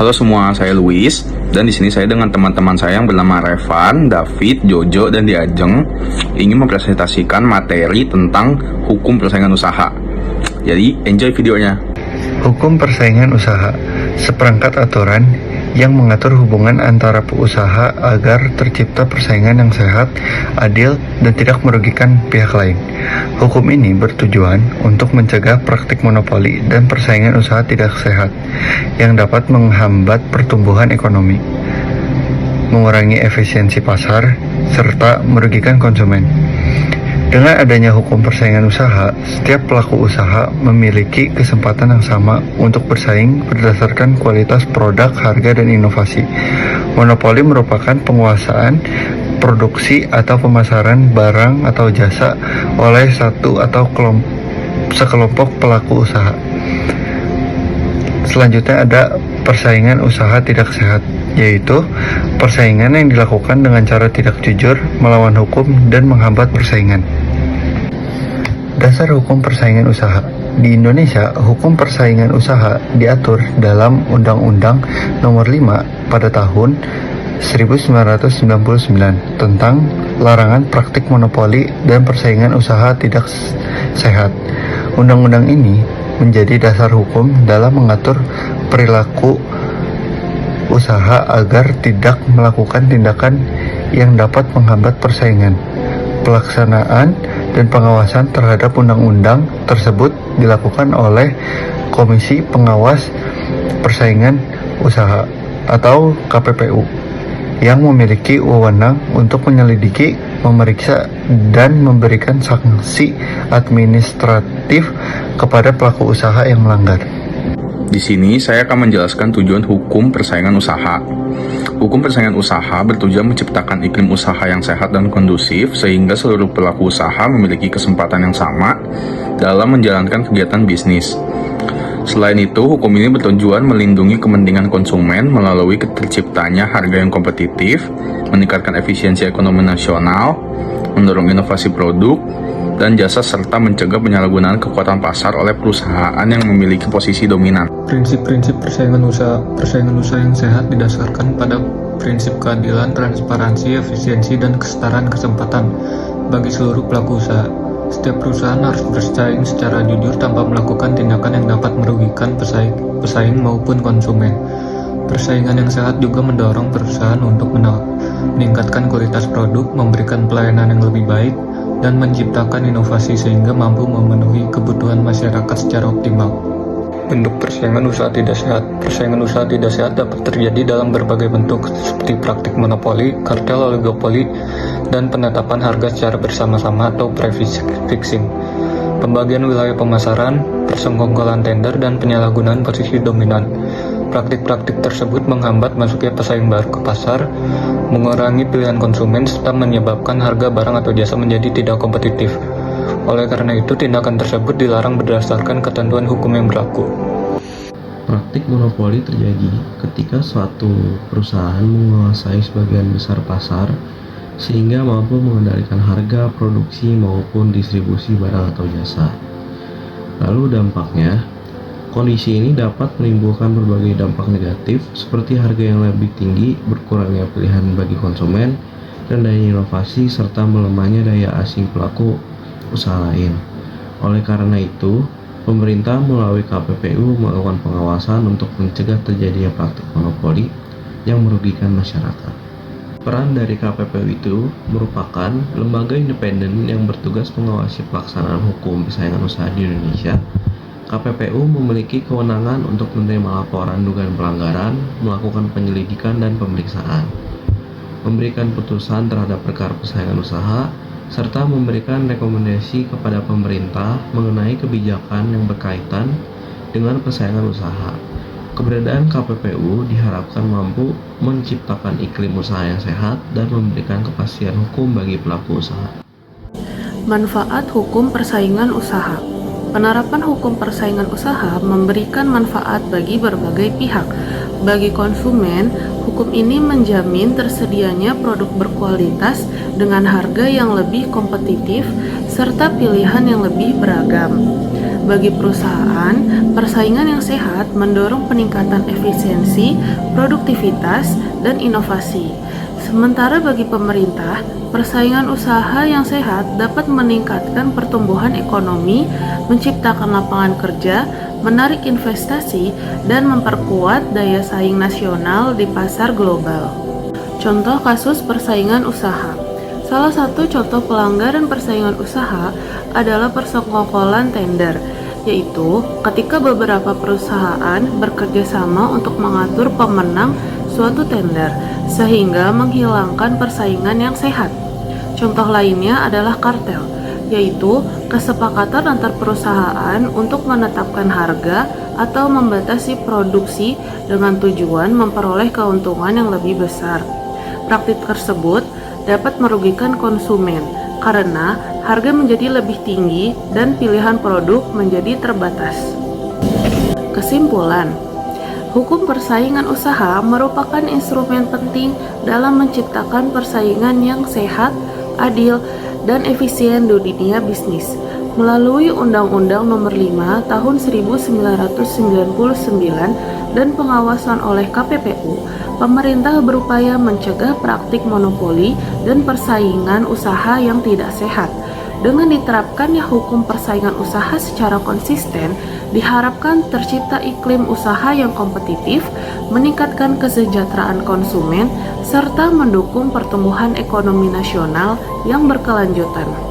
Halo semua, saya Luis dan di sini saya dengan teman-teman saya yang bernama Revan, David, Jojo, dan Diajeng ingin mempresentasikan materi tentang hukum persaingan usaha. Jadi, enjoy videonya. Hukum persaingan usaha, seperangkat aturan yang mengatur hubungan antara pengusaha agar tercipta persaingan yang sehat, adil, dan tidak merugikan pihak lain. Hukum ini bertujuan untuk mencegah praktik monopoli dan persaingan usaha tidak sehat yang dapat menghambat pertumbuhan ekonomi, mengurangi efisiensi pasar, serta merugikan konsumen. Dengan adanya hukum persaingan usaha, setiap pelaku usaha memiliki kesempatan yang sama untuk bersaing berdasarkan kualitas produk, harga, dan inovasi. Monopoli merupakan penguasaan produksi atau pemasaran barang atau jasa oleh satu atau sekelompok pelaku usaha. Selanjutnya ada persaingan usaha tidak sehat, yaitu persaingan yang dilakukan dengan cara tidak jujur, melawan hukum, dan menghambat persaingan. Dasar hukum persaingan usaha. Di Indonesia, hukum persaingan usaha diatur dalam Undang-Undang Nomor 5 pada tahun 1999 tentang larangan praktik monopoli dan persaingan usaha tidak sehat. Undang-undang ini menjadi dasar hukum dalam mengatur perilaku usaha agar tidak melakukan tindakan yang dapat menghambat persaingan. Pelaksanaan dan pengawasan terhadap undang-undang tersebut dilakukan oleh Komisi Pengawas Persaingan Usaha atau KPPU yang memiliki wewenang untuk menyelidiki, memeriksa, dan memberikan sanksi administratif kepada pelaku usaha yang melanggar. Di sini saya akan menjelaskan tujuan hukum persaingan usaha. Hukum persaingan usaha bertujuan menciptakan iklim usaha yang sehat dan kondusif sehingga seluruh pelaku usaha memiliki kesempatan yang sama dalam menjalankan kegiatan bisnis. Selain itu, hukum ini bertujuan melindungi kepentingan konsumen melalui terciptanya harga yang kompetitif, meningkatkan efisiensi ekonomi nasional, mendorong inovasi produk dan jasa, serta mencegah penyalahgunaan kekuatan pasar oleh perusahaan yang memiliki posisi dominan. Prinsip-prinsip persaingan usaha yang sehat didasarkan pada prinsip keadilan, transparansi, efisiensi, dan kesetaraan kesempatan bagi seluruh pelaku usaha. Setiap perusahaan harus bersaing secara jujur tanpa melakukan tindakan yang dapat merugikan pesaing maupun konsumen. Persaingan yang sehat juga mendorong perusahaan untuk meningkatkan kualitas produk, memberikan pelayanan yang lebih baik, dan menciptakan inovasi sehingga mampu memenuhi kebutuhan masyarakat secara optimal. Bentuk persaingan usaha tidak sehat. Persaingan usaha tidak sehat dapat terjadi dalam berbagai bentuk seperti praktik monopoli, kartel, oligopoli, dan penetapan harga secara bersama-sama atau price fixing, pembagian wilayah pemasaran, persenggolan tender, dan penyalahgunaan posisi dominan. Praktik-praktik tersebut menghambat masuknya pesaing baru ke pasar, mengurangi pilihan konsumen, serta menyebabkan harga barang atau jasa menjadi tidak kompetitif. Oleh karena itu, tindakan tersebut dilarang berdasarkan ketentuan hukum yang berlaku. Praktik monopoli terjadi ketika suatu perusahaan menguasai sebagian besar pasar sehingga mampu mengendalikan harga, produksi, maupun distribusi barang atau jasa. Lalu dampaknya, kondisi ini dapat menimbulkan berbagai dampak negatif seperti harga yang lebih tinggi, berkurangnya pilihan bagi konsumen, rendahnya inovasi, serta melemahnya daya asing pelaku usaha lain. Oleh karena itu, pemerintah melalui KPPU melakukan pengawasan untuk mencegah terjadinya praktik monopoli yang merugikan masyarakat. Peran dari KPPU itu merupakan lembaga independen yang bertugas mengawasi pelaksanaan hukum persaingan usaha di Indonesia. KPPU memiliki kewenangan untuk menerima laporan dugaan pelanggaran, melakukan penyelidikan dan pemeriksaan, memberikan putusan terhadap perkara persaingan usaha, serta memberikan rekomendasi kepada pemerintah mengenai kebijakan yang berkaitan dengan persaingan usaha. Keberadaan KPPU diharapkan mampu menciptakan iklim usaha yang sehat dan memberikan kepastian hukum bagi pelaku usaha. Manfaat hukum persaingan usaha. Penerapan hukum persaingan usaha memberikan manfaat bagi berbagai pihak. Bagi konsumen, hukum ini menjamin tersedianya produk berkualitas dengan harga yang lebih kompetitif serta pilihan yang lebih beragam. Bagi perusahaan, persaingan yang sehat mendorong peningkatan efisiensi, produktivitas, dan inovasi. Sementara bagi pemerintah, persaingan usaha yang sehat dapat meningkatkan pertumbuhan ekonomi, menciptakan lapangan kerja, menarik investasi, dan memperkuat daya saing nasional di pasar global. Contoh kasus persaingan usaha. Salah satu contoh pelanggaran persaingan usaha adalah persekongkolan tender, yaitu ketika beberapa perusahaan bekerja sama untuk mengatur pemenang suatu tender, sehingga menghilangkan persaingan yang sehat. Contoh lainnya adalah kartel, yaitu kesepakatan antar perusahaan untuk menetapkan harga atau membatasi produksi dengan tujuan memperoleh keuntungan yang lebih besar. Praktik tersebut dapat merugikan konsumen karena harga menjadi lebih tinggi dan pilihan produk menjadi terbatas. Kesimpulan, hukum persaingan usaha merupakan instrumen penting dalam menciptakan persaingan yang sehat, adil, dan efisien di dunia bisnis. Melalui Undang-Undang Nomor 5 Tahun 1999 dan pengawasan oleh KPPU, pemerintah berupaya mencegah praktik monopoli dan persaingan usaha yang tidak sehat. Dengan diterapkannya hukum persaingan usaha secara konsisten, diharapkan tercipta iklim usaha yang kompetitif, meningkatkan kesejahteraan konsumen, serta mendukung pertumbuhan ekonomi nasional yang berkelanjutan.